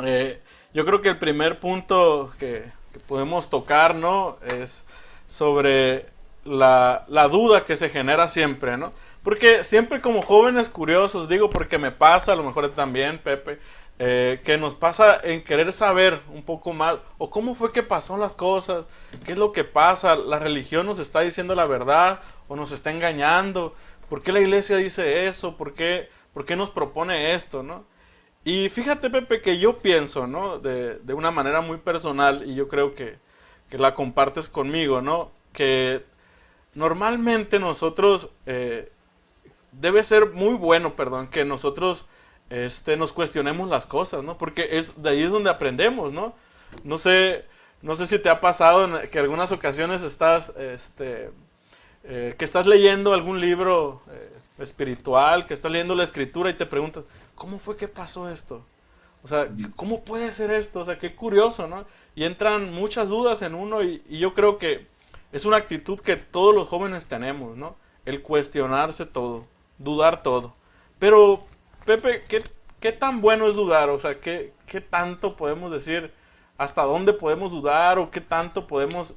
Yo creo que el primer punto que podemos tocar, ¿no? Es sobre la duda que se genera siempre, ¿no? Porque siempre como jóvenes curiosos, digo porque me pasa, a lo mejor también, Pepe, que nos pasa en querer saber un poco más, o cómo fue que pasó las cosas, qué es lo que pasa, la religión nos está diciendo la verdad o nos está engañando, por qué la iglesia dice eso, por qué nos propone esto, ¿no? Y fíjate, Pepe, que yo pienso, ¿no? De una manera muy personal, y yo creo que la compartes conmigo, ¿no? Que normalmente nosotros, debe ser muy bueno, perdón, que nosotros nos cuestionemos las cosas, ¿no? Porque es de ahí es donde aprendemos, ¿no? No sé, no sé si te ha pasado en que algunas ocasiones estás, que estás leyendo algún libro espiritual, que estás leyendo la escritura y te preguntas, ¿cómo fue que pasó esto? O sea, ¿cómo puede ser esto? O sea, qué curioso, ¿no? Y entran muchas dudas en uno y yo creo que es una actitud que todos los jóvenes tenemos, ¿no? El cuestionarse todo, dudar todo. Pero, Pepe, ¿qué tan bueno es dudar? O sea, ¿qué tanto podemos decir? ¿Hasta dónde podemos dudar? ¿O qué tanto podemos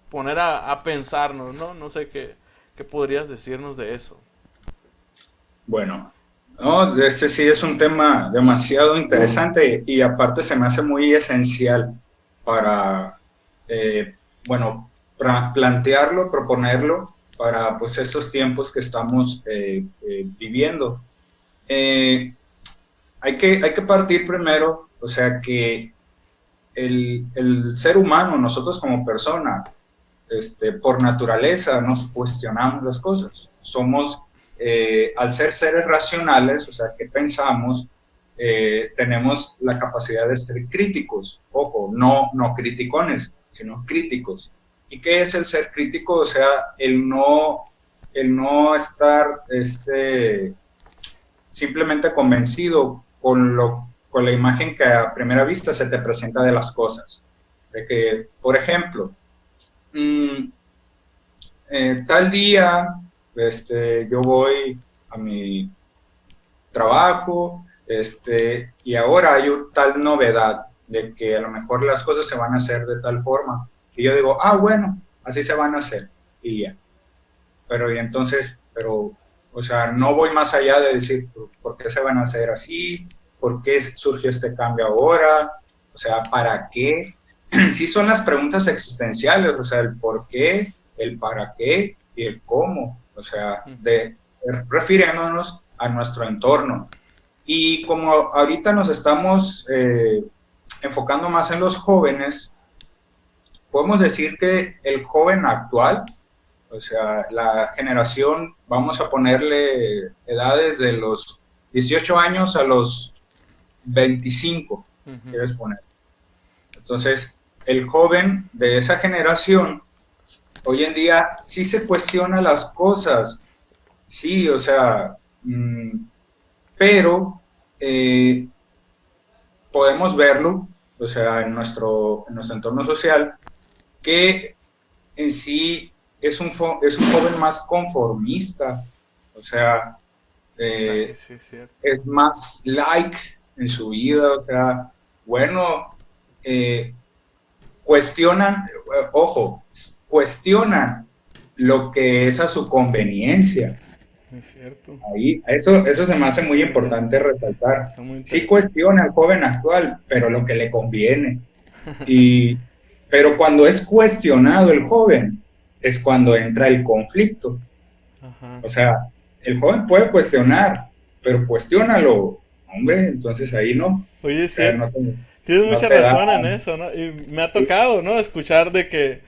poner a pensarnos, ¿no? No sé qué podrías decirnos de eso. Bueno, no, este sí es un tema demasiado interesante y aparte se me hace muy esencial para, bueno, plantearlo, proponerlo para pues estos tiempos que estamos viviendo. Eh, hay que partir primero, o sea que el ser humano, nosotros como persona, por naturaleza nos cuestionamos las cosas. Somos, al ser seres racionales, o sea, que pensamos, tenemos la capacidad de ser críticos, ojo, no criticones, sino críticos. ¿Y qué es el ser crítico? O sea, el no estar simplemente convencido con la imagen que a primera vista se te presenta de las cosas. De que, por ejemplo, mmm, tal día yo voy a mi trabajo y ahora hay tal novedad de que a lo mejor las cosas se van a hacer de tal forma. Y yo digo, ah, bueno, así se van a hacer. Y ya. Pero y entonces, o sea, no voy más allá de decir por qué se van a hacer así, por qué surgió este cambio ahora, o sea, ¿para qué? Sí son las preguntas existenciales, o sea, el por qué, el para qué y el cómo, o sea, refiriéndonos a nuestro entorno. Y como ahorita nos estamos enfocando más en los jóvenes, podemos decir que el joven actual, o sea, la generación, vamos a ponerle edades de los 18 años a los 25, Ujú. quieres poner. Entonces, el joven de esa generación, hoy en día sí se cuestiona las cosas, sí, o sea, pero eh, podemos verlo, o sea, en nuestro entorno social, que en sí es un joven más conformista, o sea, Ay, eh, sí, es cierto. es más like en su vida, o sea, bueno, eh, cuestionan, ojo, cuestionan lo que es a su conveniencia. Es cierto. Ahí, eso se me hace muy importante resaltar. Está muy Sí interesante. cuestiona al joven actual, pero lo que le conviene. Y, pero cuando es cuestionado el joven, es cuando entra el conflicto. Ajá. O sea, el joven puede cuestionar, pero cuestiónalo, hombre, entonces ahí no. Oye, O sea, sí, tienes no mucha te da. razón en eso, ¿no? Y me ha tocado, ¿no? Escuchar de que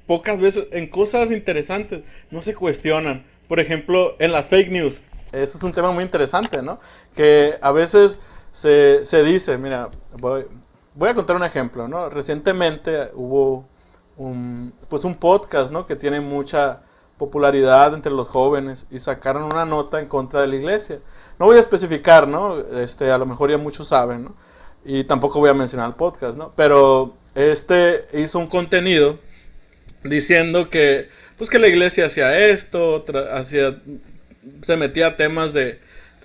pocas veces en cosas interesantes no se cuestionan. Por ejemplo, en las fake news. Eso es un tema muy interesante, ¿no? Que a veces se dice, mira, voy a contar un ejemplo, ¿no? Recientemente hubo pues un podcast, ¿no? Que tiene mucha popularidad entre los jóvenes y sacaron una nota en contra de la iglesia. No voy a especificar, ¿no? A lo mejor ya muchos saben, ¿no? Y tampoco voy a mencionar el podcast, ¿no? Pero hizo un contenido diciendo que, pues que la iglesia hacía esto, se metía a temas de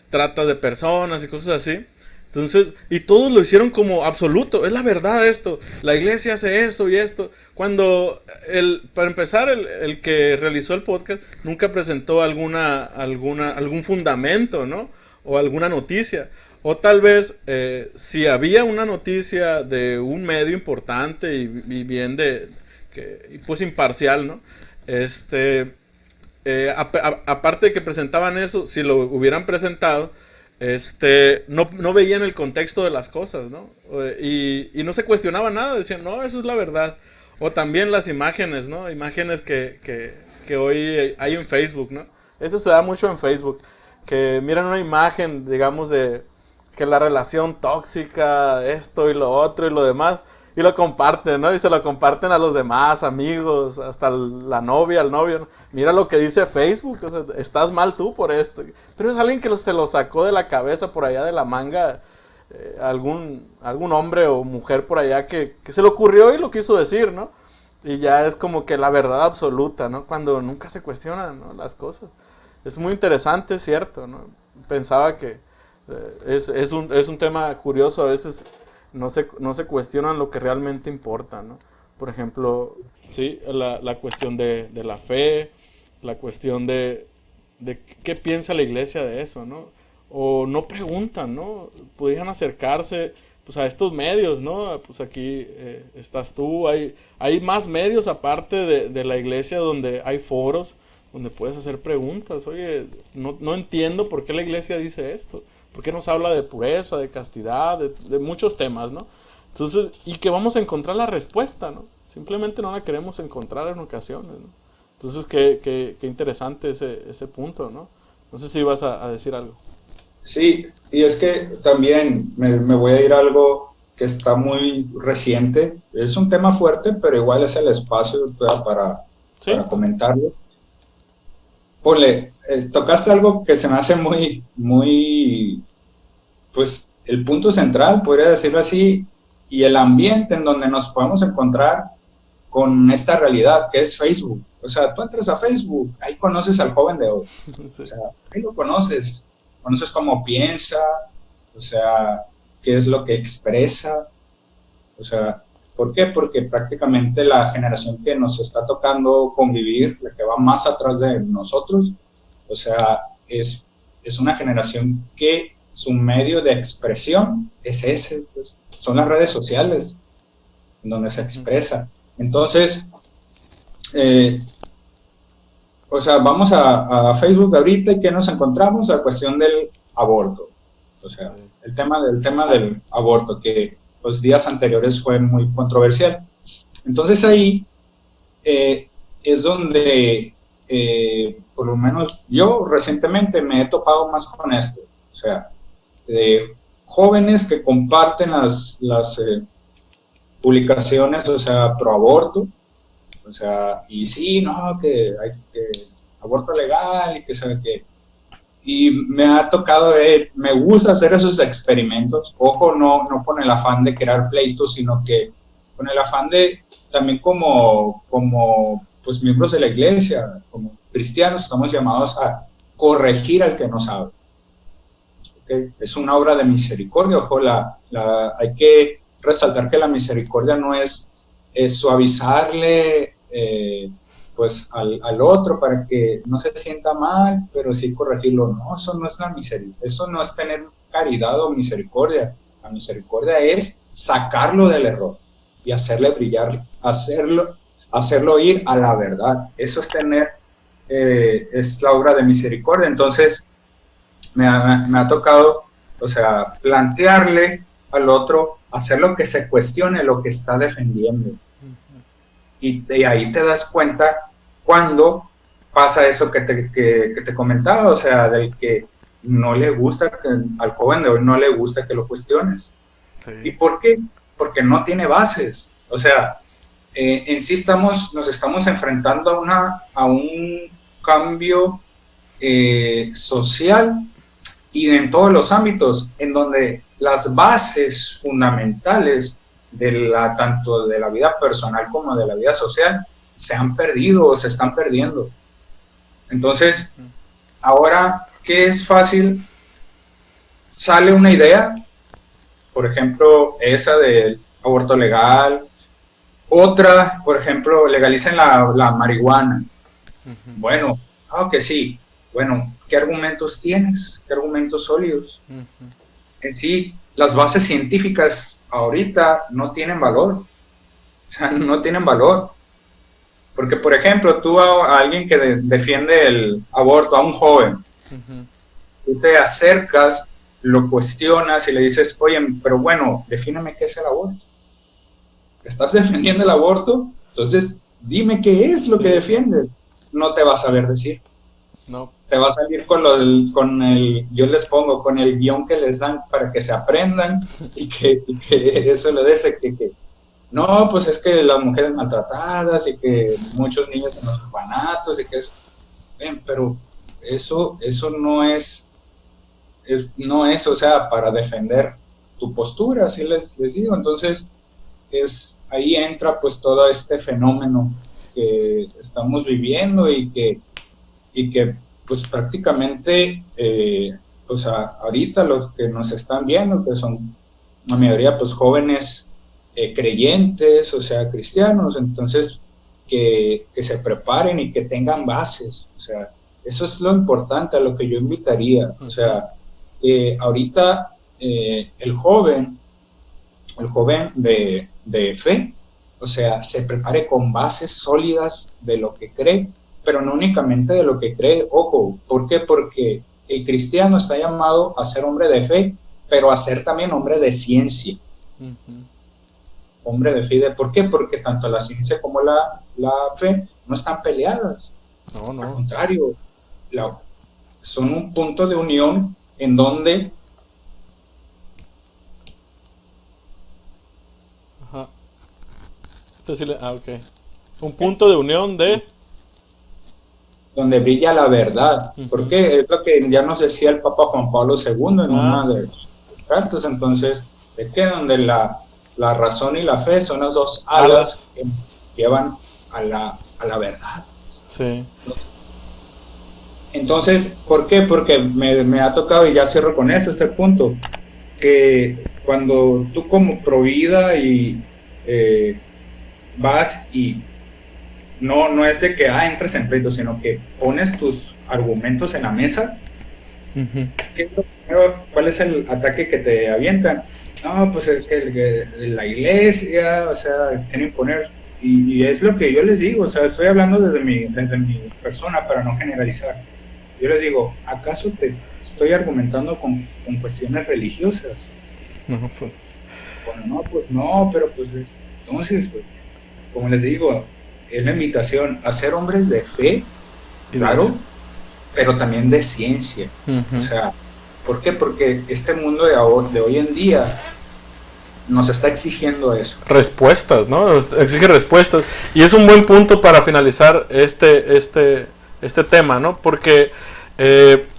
trata de personas y cosas así. Entonces, y todos lo hicieron como absoluto, es la verdad esto, la iglesia hace esto y esto. Cuando, para empezar, el que realizó el podcast nunca presentó algún fundamento, ¿no? O alguna noticia. O tal vez, si había una noticia de un medio importante y bien y pues imparcial, ¿no? Aparte de que presentaban eso, si lo hubieran presentado, no veían el contexto de las cosas, ¿no? Y no se cuestionaba nada, decían, no, eso es la verdad. O también las imágenes, ¿no? Imágenes que hoy hay en Facebook, ¿no? Eso se da mucho en Facebook. Que miran una imagen, digamos, de que la relación tóxica, esto y lo otro y lo demás, y lo comparten, ¿no? Y se lo comparten a los demás, amigos, hasta la novia, el novio, ¿no? Mira lo que dice Facebook, o sea, estás mal tú por esto. Pero es alguien que se lo sacó de la cabeza por allá de la manga, algún hombre o mujer por allá que se le ocurrió y lo quiso decir, ¿no? Y ya es como que la verdad absoluta, ¿no? Cuando nunca se cuestionan, ¿no?, las cosas. Es muy interesante, es cierto, ¿no? Pensaba que es un tema curioso, a veces no se cuestionan lo que realmente importa, ¿no? Por ejemplo, sí, la cuestión de la fe, la cuestión de qué piensa la iglesia de eso, ¿no? O no preguntan, ¿no? Pudieran acercarse pues a estos medios, ¿no? Pues aquí estás tú, hay más medios aparte de la iglesia donde hay foros, donde puedes hacer preguntas. Oye, no entiendo por qué la iglesia dice esto. ¿Por qué nos habla de pureza, de castidad, de muchos temas, ¿no? Entonces, y que vamos a encontrar la respuesta, ¿no? Simplemente no la queremos encontrar en ocasiones, ¿no? Entonces, qué interesante ese punto, ¿no? No sé si ibas a decir algo. Sí, y es que también me voy a ir a algo que está muy reciente. Es un tema fuerte, pero igual es el espacio Sí, para comentarlo. Ponle, tocaste algo que se me hace muy, pues el punto central, podría decirlo así, y el ambiente en donde nos podemos encontrar con esta realidad que es Facebook. O sea, tú entras a Facebook, ahí conoces al joven de hoy. sí. O sea, ahí lo conoces cómo piensa, o sea, qué es lo que expresa. O sea, ¿por qué? Porque prácticamente la generación que nos está tocando convivir, la que va más atrás de nosotros, o sea, es una generación que su medio de expresión es ese, pues, son las redes sociales, en donde se expresa. Entonces, o sea, vamos a Facebook ahorita y ¿qué nos encontramos? La cuestión del aborto. O sea, el tema del aborto, que los días anteriores fue muy controversial. Entonces ahí es donde, por lo menos yo recientemente me he topado más con esto. O sea, de jóvenes que comparten las publicaciones, o sea, pro aborto. O sea, y sí, no, que hay que aborto legal y que sabe qué. Y me ha tocado, me gusta hacer esos experimentos. Ojo, no con el afán de crear pleitos, sino que con el afán de también como pues miembros de la iglesia, como cristianos, estamos llamados a corregir al que no sabe. ¿Okay? Es una obra de misericordia. Ojo, hay que resaltar que la misericordia no es suavizarle pues al otro para que no se sienta mal, pero sí corregirlo. No, eso no es la misericordia, eso no es tener caridad o misericordia. La misericordia es sacarlo del error y hacerle brillar, hacerlo ir a la verdad. Eso es tener, es la obra de misericordia. Entonces me ha tocado, o sea, plantearle al otro, hacerlo que se cuestione lo que está defendiendo. Y ahí te das cuenta cuando pasa eso que te comentaba, o sea, del que no le gusta, al joven de hoy no le gusta que lo cuestiones. Sí. ¿Y por qué? Porque no tiene bases. O sea, en sí nos estamos enfrentando a un cambio social y en todos los ámbitos, en donde las bases fundamentales tanto de la vida personal como de la vida social se han perdido o se están perdiendo. Entonces, ahora, ¿qué es fácil? Sale una idea por ejemplo, esa del aborto legal. Otra, por ejemplo, legalicen la marihuana. Ujú, Bueno, que sí. Bueno, ¿qué argumentos tienes? ¿Qué argumentos sólidos? ujú. En sí, las bases científicas ahorita no tienen valor. O sea, no tienen valor. Porque, por ejemplo, tú a alguien que defiende el aborto, a un joven, Ujú. tú te acercas, lo cuestionas y le dices, oye, pero bueno, defíname qué es el aborto. ¿Estás defendiendo el aborto? Entonces, dime qué es lo que Sí, no, defiendes. No te vas a saber decir. no. Te va a salir con el, yo les pongo, con el guión que les dan para que se aprendan y que eso le dé que no, pues es que las mujeres maltratadas y que muchos niños en los orfanatos y que eso, pero eso no es, o sea, para defender tu postura, así les digo. Entonces, ahí entra pues todo este fenómeno que estamos viviendo y que pues prácticamente, pues ahorita los que nos están viendo, que son la mayoría pues jóvenes creyentes, o sea, cristianos, entonces que se preparen y que tengan bases, o sea, eso es lo importante a lo que yo invitaría, o Ujú. sea, ahorita el joven de fe, o sea, se prepare con bases sólidas de lo que cree, pero no únicamente de lo que cree, ojo, ¿por qué? Porque el cristiano está llamado a ser hombre de fe, pero a ser también hombre de ciencia, Ujú. hombre de fe. ¿Por qué? Porque tanto la ciencia como la fe no están peleadas, No, al no. contrario, la, son un punto de unión en donde Ajá. Ok. Un punto de unión de... brilla la verdad. Ujú. Porque es lo que ya nos decía el Papa Juan Pablo II en Ah, una de sus cartas. Entonces, es que donde la razón y la fe son las dos alas alas. que llevan a la verdad. Sí. Entonces, ¿por qué? Porque me ha tocado, y ya cierro con eso, este punto, que cuando tú como provida y vas y no es de que entres en pleito, sino que pones tus argumentos en la mesa. Ujú. ¿Qué es lo primero? ¿Cuál es el ataque que te avientan? No, pues es que la iglesia, o sea, quieren imponer. Y es lo que yo les digo, o sea, estoy hablando desde mi persona para no generalizar. Yo les digo, ¿acaso te estoy argumentando con cuestiones religiosas? No, pues. Bueno, no, pues no, pero pues entonces, pues, como les digo, es la invitación a ser hombres de fe, Y de eso. claro, pero también de ciencia. O Ujú. sea, ¿por qué? Porque este mundo de hoy en día nos está exigiendo eso. Respuestas, ¿no? Exige respuestas. Y es un buen punto para finalizar este tema, ¿no? Porque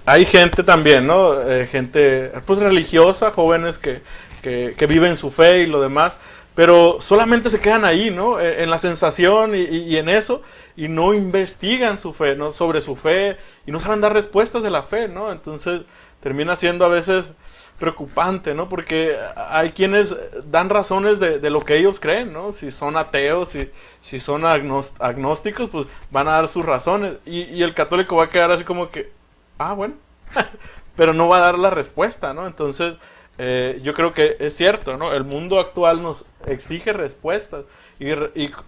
hay gente también, ¿no? Gente pues religiosa, jóvenes que viven su fe y lo demás, pero solamente se quedan ahí, ¿no? En la sensación y en eso, y no investigan su fe, ¿no? Sobre su fe, y no saben dar respuestas de la fe, ¿no? Entonces termina siendo a veces preocupante, ¿no? Porque hay quienes dan razones de lo que ellos creen, ¿no? Si son ateos, si son agnósticos, pues van a dar sus razones. Y el católico va a quedar así como que, bueno, pero no va a dar la respuesta, ¿no? Entonces, yo creo que es cierto, ¿no? El mundo actual nos exige respuestas y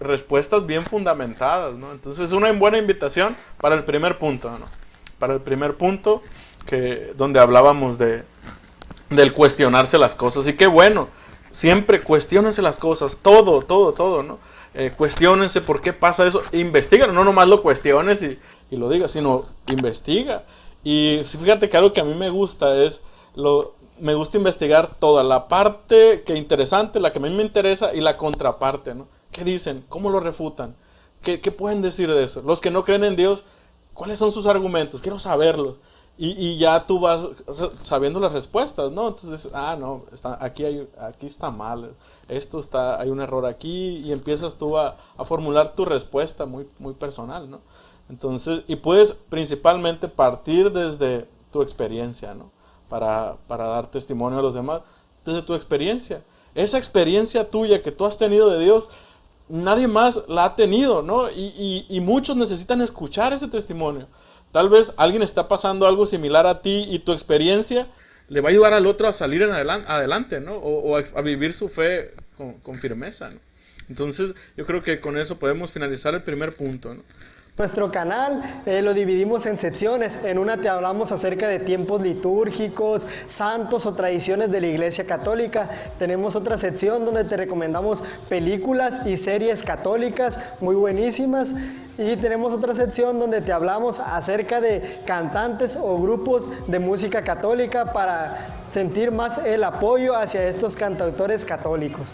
respuestas bien fundamentadas, ¿no? Entonces, es una buena invitación para el primer punto, ¿no? Para el primer punto, donde hablábamos del cuestionarse las cosas. Y qué bueno, siempre cuestionense las cosas, todo, ¿no? Cuestionense por qué pasa eso, investiga, no nomás lo cuestiones y lo digas, sino investiga. Y fíjate que algo que a mí me gusta me gusta investigar toda la parte que interesante, la que a mí me interesa y la contraparte, ¿no? ¿Qué dicen? ¿Cómo lo refutan? ¿Qué pueden decir de eso? Los que no creen en Dios, ¿cuáles son sus argumentos? Quiero saberlos. Y ya tú vas sabiendo las respuestas, ¿no? Entonces, no, aquí está mal, hay un error aquí, y empiezas tú a formular tu respuesta muy, muy personal, ¿no? Entonces, y puedes principalmente partir desde tu experiencia, ¿no? Para dar testimonio a los demás. desde tu experiencia. Esa experiencia tuya que tú has tenido de Dios, nadie más la ha tenido, ¿no? Y muchos necesitan escuchar ese testimonio. Tal vez alguien está pasando algo similar a ti y tu experiencia le va a ayudar al otro a salir en adelante, ¿no? O a vivir su fe con firmeza, ¿no? Entonces, yo creo que con eso podemos finalizar el primer punto, ¿no? Nuestro canal lo dividimos en secciones. En una te hablamos acerca de tiempos litúrgicos, santos o tradiciones de la Iglesia Católica. Tenemos otra sección donde te recomendamos películas y series católicas muy buenísimas. Y tenemos otra sección donde te hablamos acerca de cantantes o grupos de música católica para sentir más el apoyo hacia estos cantautores católicos.